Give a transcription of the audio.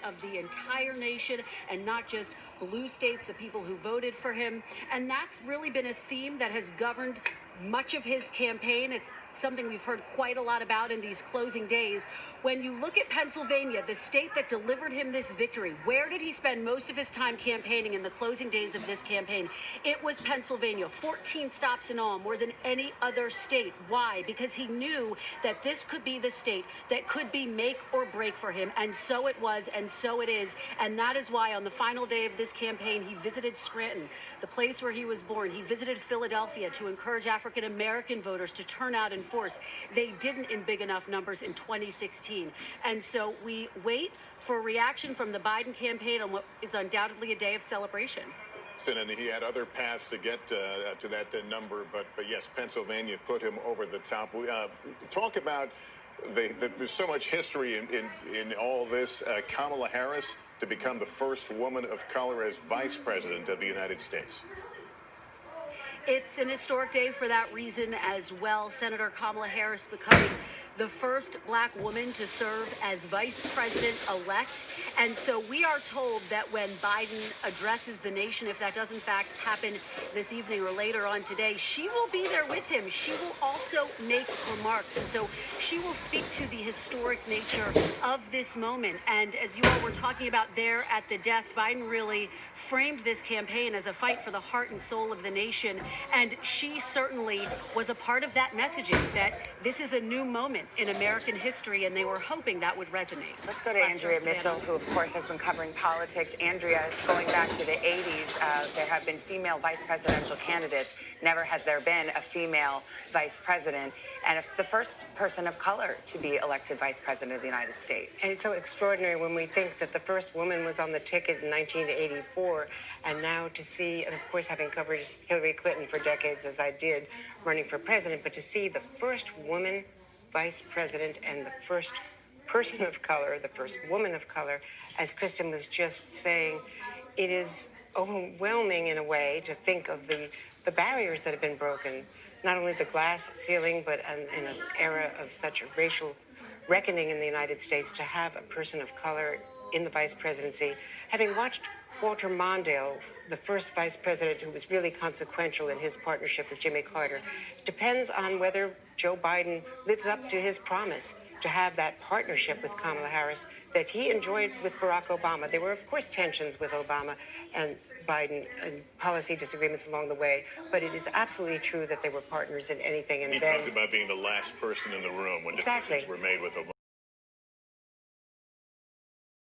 of the entire nation and not just blue states, the people who voted for him. And that's really been a theme that has governed much of his campaign. It's something we've heard quite a lot about in these closing days. When you look at Pennsylvania, the state that delivered him this victory, where did he spend most of his time campaigning in the closing days of this campaign? It was Pennsylvania, 14 stops in all, more than any other state. Why? Because he knew that this could be the state that could be make or break for him. And so it was, and so it is. And that is why on the final day of this campaign, he visited Scranton, the place where he was born. He visited Philadelphia to encourage African American voters to turn out in force. They didn't in big enough numbers in 2016. And so we wait for a reaction from the Biden campaign on what is undoubtedly a day of celebration. And he had other paths to get to that number, but yes, Pennsylvania put him over the top. We talk about there's so much history in all this. Kamala Harris to become the first woman of color as vice president of the United States. It's an historic day for that reason as well. Senator Kamala Harris becoming the first black woman to serve as vice president-elect. And so we are told that when Biden addresses the nation, if that does in fact happen this evening or later on today, she will be there with him. She will also make remarks. And so she will speak to the historic nature of this moment. And as you all were talking about there at the desk, Biden really framed this campaign as a fight for the heart and soul of the nation. And she certainly was a part of that messaging, that this is a new moment in American history, and they were hoping that would resonate. Let's go to Andrea Mitchell, who, of course, has been covering politics. Andrea, going back to the 80s, there have been female vice presidential candidates. Never has there been a female vice president, and the first person of color to be elected vice president of the United States. And it's so extraordinary when we think that the first woman was on the ticket in 1984, and now to see, and of course having covered Hillary Clinton for decades, as I did, running for president, but to see the first woman vice president and the first person of color, the first woman of color, as Kristen was just saying, it is overwhelming in a way to think of the barriers that have been broken, not only the glass ceiling, but in an era of such a racial reckoning in the United States, to have a person of color in the vice presidency. Having watched Walter Mondale, the first vice president who was really consequential in his partnership with Jimmy Carter, depends on whether Joe Biden lives up to his promise to have that partnership with Kamala Harris that he enjoyed with Barack Obama. There were, of course, tensions with Obama and Biden and policy disagreements along the way, but it is absolutely true that they were partners in anything. And he talked about being the last person in the room when decisions were made with Obama.